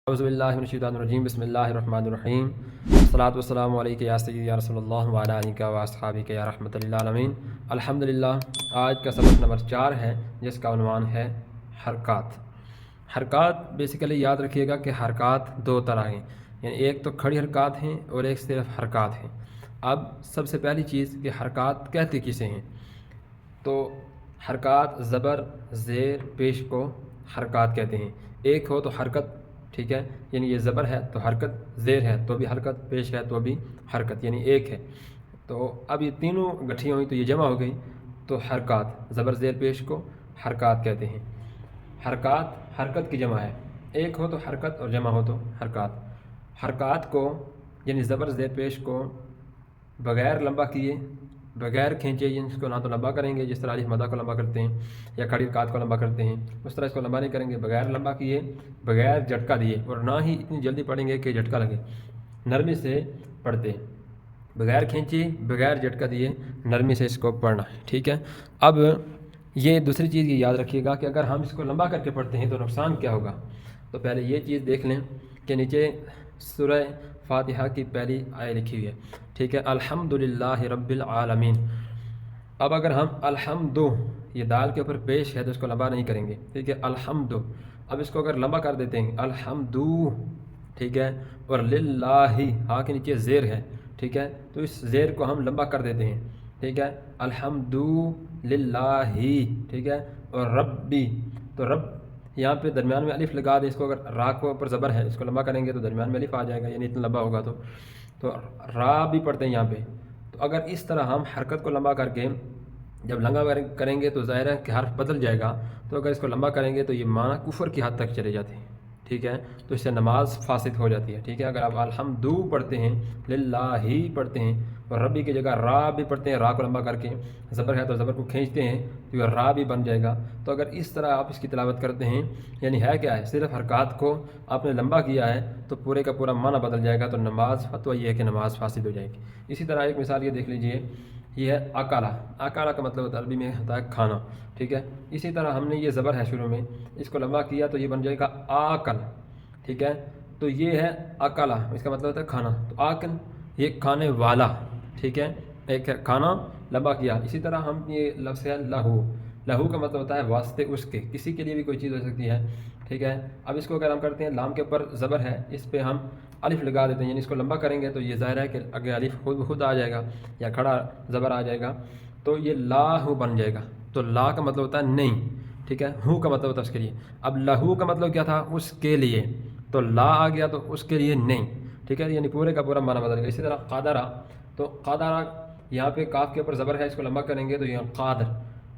اعوذ باللہ من الشیطان الرجیم بسم اللہ الرحمن الرحیم الصلاۃ والسلام علیک یا سیدی یا رسول اللہ وعلی آلک و اصحابک یا رحمۃ للعالمین۔ الحمدللہ، آج کا سبق نمبر 4 ہے جس کا عنوان ہے حرکات۔ حرکات بیسیکلی یاد رکھیے گا کہ حرکات دو طرح ہیں، یعنی ایک تو کھڑی حرکات ہیں اور ایک صرف حرکات ہیں۔ اب سب سے پہلی چیز کہ حرکات کہتے کسے ہیں، تو حرکات زبر زیر پیش کو حرکات کہتے ہیں۔ ایک ہو تو حرکت، ٹھیک ہے، یعنی یہ زبر ہے تو حرکت، زیر ہے تو بھی حرکت، پیش ہے تو بھی حرکت، یعنی ایک ہے۔ تو اب یہ تینوں گٹھیاں ہوئی تو یہ جمع ہو گئی، تو حرکات زبر زیر پیش کو حرکات کہتے ہیں۔ حرکات حرکت کی جمع ہے، ایک ہو تو حرکت اور جمع ہو تو حرکات۔ حرکات کو یعنی زبر زیر پیش کو بغیر لمبا کیے، بغیر کھینچے، یعنی اس کو نہ تو لمبا کریں گے جس طرح الف مدہ کو لمبا کرتے ہیں یا کھڑی حرکات کو لمبا کرتے ہیں، اس طرح اس کو لمبا نہیں کریں گے، بغیر لمبا کیے، بغیر جھٹکا دیے، اور نہ ہی اتنی جلدی پڑھیں گے کہ جھٹکا لگے، نرمی سے پڑھتے ہیں، بغیر کھینچی، بغیر جھٹکا دیے، نرمی سے اس کو پڑھنا ہے، ٹھیک ہے۔ اب یہ دوسری چیز یہ یاد رکھیے گا کہ اگر ہم اس کو لمبا کر کے پڑھتے ہیں تو نقصان کیا ہوگا۔ تو پہلے یہ چیز دیکھ لیں کہ نیچے سورہ فاتحہ کی پہلی آیت لکھی ہوئی ہے، ٹھیک ہے، الحمدللہ رب العالمین۔ اب اگر ہم الحمد، یہ دال کے اوپر پیش ہے تو اس کو لمبا نہیں کریں گے، ٹھیک ہے، الحمد۔ اب اس کو اگر لمبا کر دیتے ہیں الحمد، ٹھیک ہے، اور للہ، ہاں کے نیچے زیر ہے، ٹھیک ہے، تو اس زیر کو ہم لمبا کر دیتے ہیں، ٹھیک ہے، الحمد للہ، ٹھیک ہے، اور ربی، تو رب یہاں پہ درمیان میں الف لگا دیں، اس کو اگر را کو اوپر زبر ہے اس کو لمبا کریں گے تو درمیان میں الف آ جائے گا، یعنی اتنا لمبا ہوگا تو را بھی پڑھتے ہیں یہاں پہ۔ تو اگر اس طرح ہم حرکت کو لمبا کر کے جب لمبا کریں گے تو ظاہر ہے کہ حرف بدل جائے گا، تو اگر اس کو لمبا کریں گے تو یہ معنی کفر کی حد تک چلے جاتے ہیں، ٹھیک ہے، تو اس سے نماز فاسد ہو جاتی ہے، ٹھیک ہے۔ اگر آپ الحمدو پڑھتے ہیں، للہ پڑھتے ہیں، اور ربی کی جگہ را بھی پڑھتے ہیں، را کو لمبا کر کے، زبر ہے تو زبر کو کھینچتے ہیں تو یہ را بھی بن جائے گا۔ تو اگر اس طرح آپ اس کی تلاوت کرتے ہیں، یعنی ہے کیا ہے، صرف حرکات کو آپ نے لمبا کیا ہے تو پورے کا پورا معنی بدل جائے گا، تو نماز فتویٰ یہ ہے کہ نماز فاسد ہو جائے گی۔ اسی طرح ایک مثال یہ دیکھ لیجئے، یہ ہے اکالا۔ اکالا کا مطلب ہوتا ہے عربی میں ہوتا ہے کھانا، ٹھیک ہے۔ اسی طرح ہم نے یہ زبر ہے شروع میں، اس کو لمبا کیا تو یہ بن جائے گا آکل، ٹھیک ہے، تو یہ ہے اکالا، اس کا مطلب ہوتا ہے کھانا، تو آکل یہ کھانے والا، ٹھیک ہے، ایک ہے کھانا لمبا کیا۔ اسی طرح ہم یہ لفظ ہے لہو، لہو کا مطلب ہوتا ہے واسطے اس کے، کسی کے لیے بھی کوئی چیز ہو سکتی ہے، ٹھیک ہے۔ اب اس کو اگر ہم کرتے ہیں، لام کے اوپر زبر ہے، اس پہ ہم الف لگا دیتے ہیں، یعنی اس کو لمبا کریں گے تو یہ ظاہر ہے کہ اگر الف خود بخود آ جائے گا یا کھڑا زبر آ جائے گا تو یہ لاہو بن جائے گا۔ تو لا کا مطلب ہوتا ہے نہیں، ٹھیک ہے، ہو کا مطلب ہوتا ہے اس کے لیے۔ اب لہو کا مطلب کیا تھا، اس کے لیے، تو لا آ گیا تو اس کے لیے نہیں، ٹھیک ہے، یعنی پورے کا پورا معنی بدل گیا۔ اسی طرح قادرہ، تو قادرہ یہاں پہ کاف کے اوپر زبر ہے، اس کو لمبا کریں گے تو یہ قادر،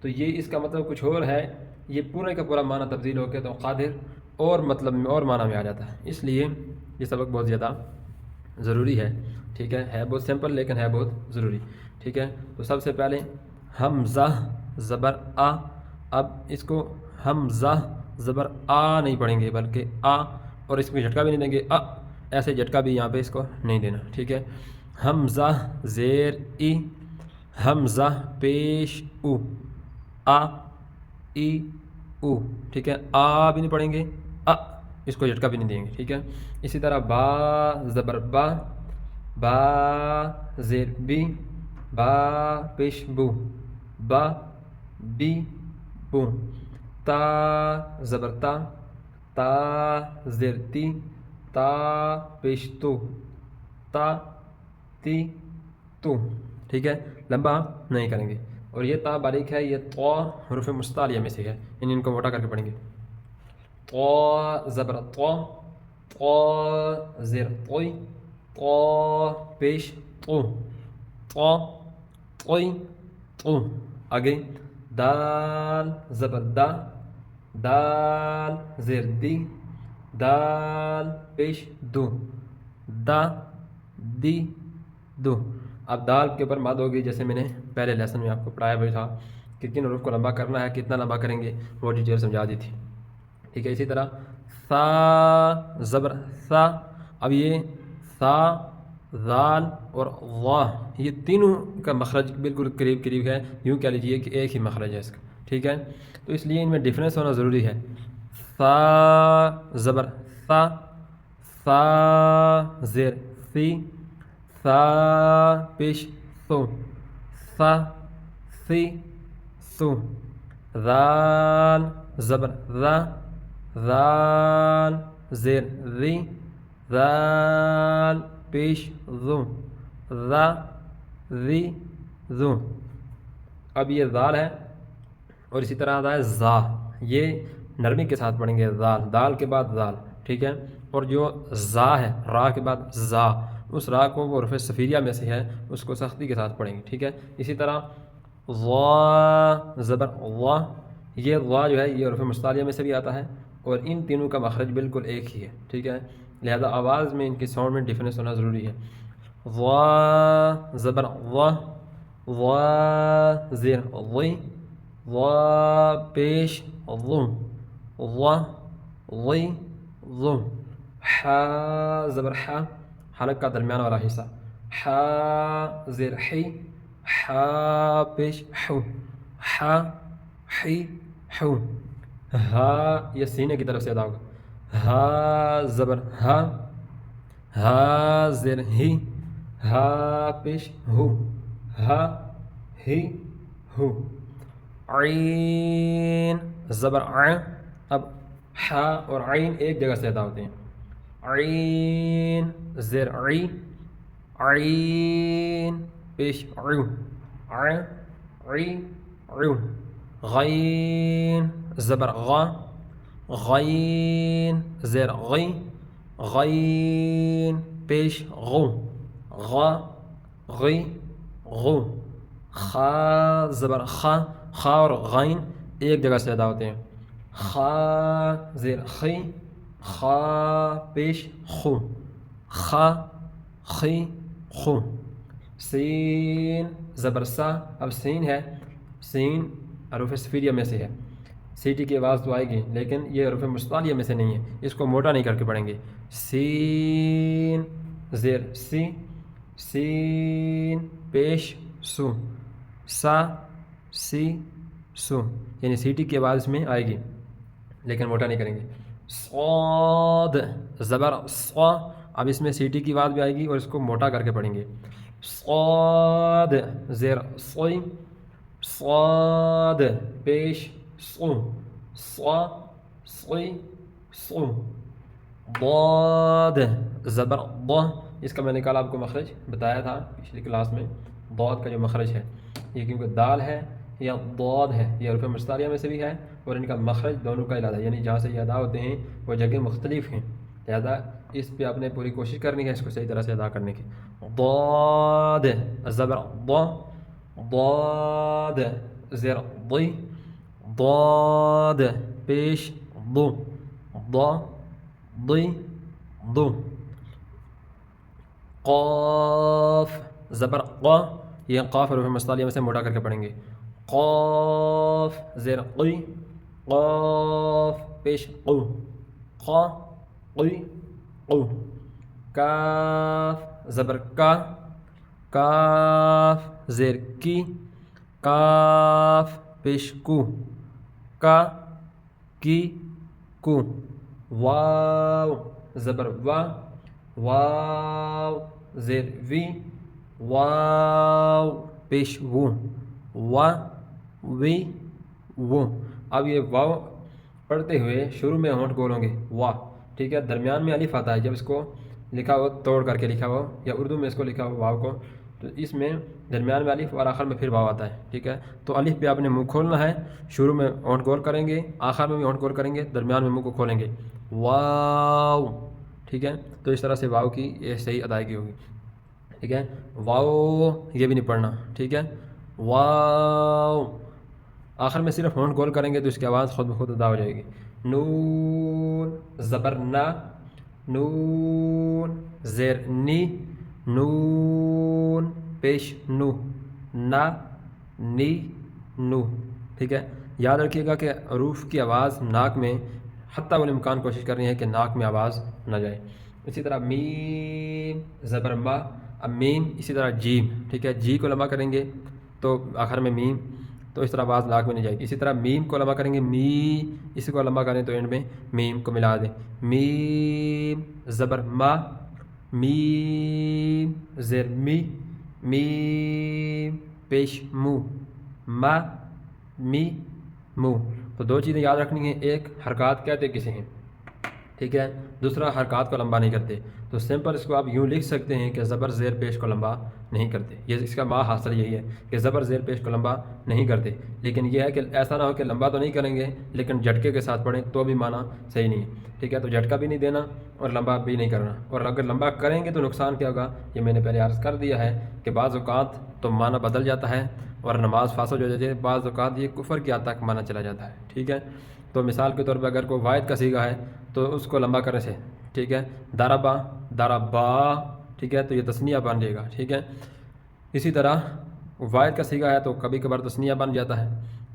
تو یہ اس کا مطلب کچھ اور ہے، یہ پورے کا پورا معنی تبدیل ہو کے تو قادر اور مطلب میں اور معنی میں آ جاتا ہے۔ اس لیے یہ سبق بہت زیادہ ضروری ہے، ٹھیک ہے بہت سمپل لیکن ہے بہت ضروری، ٹھیک ہے۔ تو سب سے پہلے حمزہ زبر آ، اب اس کو حمزہ زبر آ نہیں پڑھیں گے بلکہ آ، اور اس میں جھٹکا بھی نہیں دیں گے، ایسے جھٹکا بھی یہاں پہ اس کو نہیں دینا، ٹھیک ہے۔ حمزہ زیر ای، حمزہ پیش او، آ ای او، ٹھیک ہے، آ بھی نہیں پڑھیں گے، اس کو جھٹکا بھی نہیں دیں گے، ٹھیک ہے۔ اسی طرح با زبر با، با زیر بی، با پیش بو، با بی بو، تا زبر تا، تا زیر تی، تا پیش تو، تا تی تو، ٹھیک ہے، لمبا نہیں کریں گے۔ اور یہ تا باریک ہے، یہ تو حروف مستعلیہ میں سے ہے، ان کو موٹا کر کے پڑھیں گے۔ تو زبر تو، تو زیر توئی، تو پیش تو، تو توئی تو، آگے دال زبر دا، دال زیر دی، دال پیش دو، دا دی دو۔ اب دال کے اوپر مد ہوگی، جیسے میں نے پہلے لیسن میں آپ کو پڑھایا بھی تھا کہ کن حروف کو لمبا کرنا ہے، کتنا لمبا کریں گے، وہ ڈیٹیل سمجھا دی تھی، ٹھیک ہے۔ اسی طرح سا زبر سا، اب یہ سا، ذال اور وا، یہ تینوں کا مخرج بالکل قریب قریب ہے، یوں کہہ لیجیے کہ ایک ہی مخرج ہے اس کا، ٹھیک ہے۔ تو اس لیے ان میں ڈفرینس ہونا ضروری ہے۔ سا زبر سا، ثا زیر ثی، ثا پیش ثو، ثا ثی ثو، ذال زبر ذا، ذال زیر ذی، ذال پیش ذو، ذا ذی ذو۔ اب یہ ذال ہے اور اسی طرح آتا ہے زا، یہ نرمی کے ساتھ پڑھیں گے، ذال، دال کے بعد ذال، ٹھیک ہے۔ اور جو زا ہے را کے بعد زا، اس را کو وہ حروف صفیریہ میں سے ہے، اس کو سختی کے ساتھ پڑھیں گے، ٹھیک ہے۔ اسی طرح ضا زبر وا، یہ وا جو ہے یہ حروف مستعلیہ میں سے بھی آتا ہے اور ان تینوں کا مخرج بالکل ایک ہی ہے، ٹھیک ہے، لہذا آواز میں ان کی ساؤنڈ میں ڈفرینس ہونا ضروری ہے۔ وا زبر وا، وا زیر وی، وا پیش ضو، وا وی ضو۔ حا زبر حا، حلق کا درمیان والا حصہ، حا زیر حی، حا پیش حو، حا حی حو۔ ہا یہ سینے کی طرف سے ادا ہوگا، ہا زبر ہا، ہا زیر ہی، ہا پیش ہو، ہا ہی ہو۔ عین زبر ع، اب حا اور عین ایک جگہ سے ادا ہوتے ہیں، عین زیر عی، عین پیش عو، ع عی عو۔ غین زبر غا، غین زیر غی، غین پیش غو، غا غی غو۔ خا زبر خا، خا اور غین ایک جگہ سے ادا ہوتے ہیں، خا زیر خی، خا پیش خو، خا خی خو۔ سین زبر سا، اب سین ہے، سین حروف صفیریہ میں سے ہے، سیٹی کی آواز تو آئے گی لیکن یہ حروف مستعلیہ میں سے نہیں ہے، اس کو موٹا نہیں کر کے پڑھیں گے۔ سین زیر سی، سین پیش سو، سا سی سو، یعنی سیٹی کی آواز میں آئے گی لیکن موٹا نہیں کریں گے۔ صاد زبر صا، اب اس میں سیٹی کی آواز بھی آئے گی اور اس کو موٹا کر کے پڑھیں گے۔ صاد زیر صی، صاد پیش صو، صا صی صو۔ ضاد زبر ضا، اس کا میں نے کل آپ کو مخرج بتایا تھا پچھلی کلاس میں، ضاد کا جو مخرج ہے یہ کیونکہ دال ہے یا ضاد ہے، یہ حروف مستعلیہ میں سے بھی ہے اور ان کا مخرج دونوں کا علیحدہ ہے، یعنی جہاں سے یہ ادا ہوتے ہیں وہ جگہ مختلف ہیں، لہذا اس پہ آپ نے پوری کوشش کرنی ہے اس کو صحیح طرح سے ادا کرنے کی۔ ضاد زبر ضا، ضاد زیر ضی، ضاد پیش ضو، ضا ضی ضو۔ قاف زبر قا، یہ قاف حروف مستعلیہ میں سے موٹا کر کے پڑھیں گے، قاف زیر قی، قاف پیش قو، قا قی قو۔ کاف زبر کا، کاف زیر کی، کاف پیش کو، کا کی کو۔ واو زبر وا، واو زیر وی، واو پیش وو، وا وی وو۔ اب یہ واو پڑھتے ہوئے شروع میں ہونٹ گول ہوں گے، وا، ٹھیک ہے، درمیان میں الف آتا ہے، جب اس کو لکھا ہو توڑ کر کے لکھا ہو یا اردو میں اس کو لکھا ہو واو کو، تو اس میں درمیان میں الف اور آخر میں پھر واو آتا ہے، ٹھیک ہے، تو الف پہ آپ نے منہ کھولنا ہے، شروع میں ہونٹ گول کریں گے، آخر میں بھی ہونٹ گول کریں گے، درمیان میں منہ کو کھولیں گے، واو، ٹھیک ہے، تو اس طرح سے واو کی یہ صحیح ادائیگی ہوگی، ٹھیک ہے۔ واو یہ بھی نہیں پڑھنا، ٹھیک ہے، واو، آخر میں صرف ہونٹ گول کریں گے تو اس کی آواز خود بخود ادا ہو جائے گی۔ نون زبر نا، نون زیر نی، نون پیش نو، نا نی نو، ٹھیک ہے، یاد رکھیے گا کہ حروف کی آواز ناک میں حتیٰ الامکان کوشش کرنی ہے کہ ناک میں آواز نہ جائے۔ اسی طرح میم زبر ما، اب میم، اسی طرح جیم، ٹھیک ہے، جی کو لمبا کریں گے تو آخر میں میم، تو اس طرح آواز ناک میں نہیں جائے گی۔ اسی طرح میم کو لمبا کریں گے می، اسی کو لمبا کریں تو اینڈ میں میم کو ملا دیں، میم زبر ما، میم زیر می، میم پیش مو، ما می مو۔ تو دو چیزیں یاد رکھنی ہیں، ایک حرکات کہتے کسے ہیں، ٹھیک ہے، دوسرا حرکات کو لمبا نہیں کرتے۔ تو سمپل اس کو آپ یوں لکھ سکتے ہیں کہ زبر زیر پیش کو لمبا نہیں کرتے، یہ اس کا حاصل یہی ہے کہ زبر زیر پیش کو لمبا نہیں کرتے۔ لیکن یہ ہے کہ ایسا نہ ہو کہ لمبا تو نہیں کریں گے لیکن جھٹکے کے ساتھ پڑھیں تو بھی معنی صحیح نہیں ہے، ٹھیک ہے۔ تو جھٹکا بھی نہیں دینا اور لمبا بھی نہیں کرنا، اور اگر لمبا کریں گے تو نقصان کیا ہوگا، یہ میں نے پہلے عرض کر دیا ہے کہ بعض اوقات تو معنی بدل جاتا ہے اور نماز فاسد ہو جاتی ہے، بعض اوقات یہ کفر کی حد تک معنی چلا جاتا ہے، ٹھیک ہے۔ تو مثال کے طور پہ اگر کوئی واحد کا صیغہ ہے تو اس کو لمبا کرنے سے، ٹھیک ہے، ضربا ضربا، ٹھیک ہے، تو یہ تثنیہ بن جائے گا، ٹھیک ہے۔ اسی طرح واحد کا صیغہ ہے تو کبھی کبھار تثنیہ بن جاتا ہے،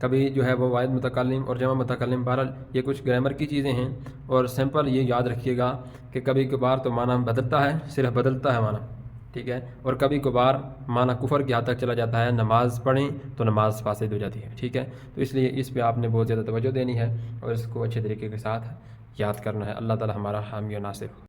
کبھی جو ہے وہ واحد متکلم اور جمع متکلم، بہرحال یہ کچھ گرامر کی چیزیں ہیں، اور سمپل یہ یاد رکھیے گا کہ کبھی کبھار تو معنی بدلتا ہے، صرف بدلتا ہے معنی، ٹھیک ہے، اور کبھی کبھار معنی کفر کی حد تک چلا جاتا ہے، نماز پڑھیں تو نماز فاسد ہو جاتی ہے، ٹھیک ہے۔ تو اس لیے اس پہ آپ نے بہت زیادہ توجہ دینی ہے اور اس کو اچھے طریقے کے ساتھ یاد کرنا ہے۔ اللہ تعالی ہمارا حامی و ناصر ہو۔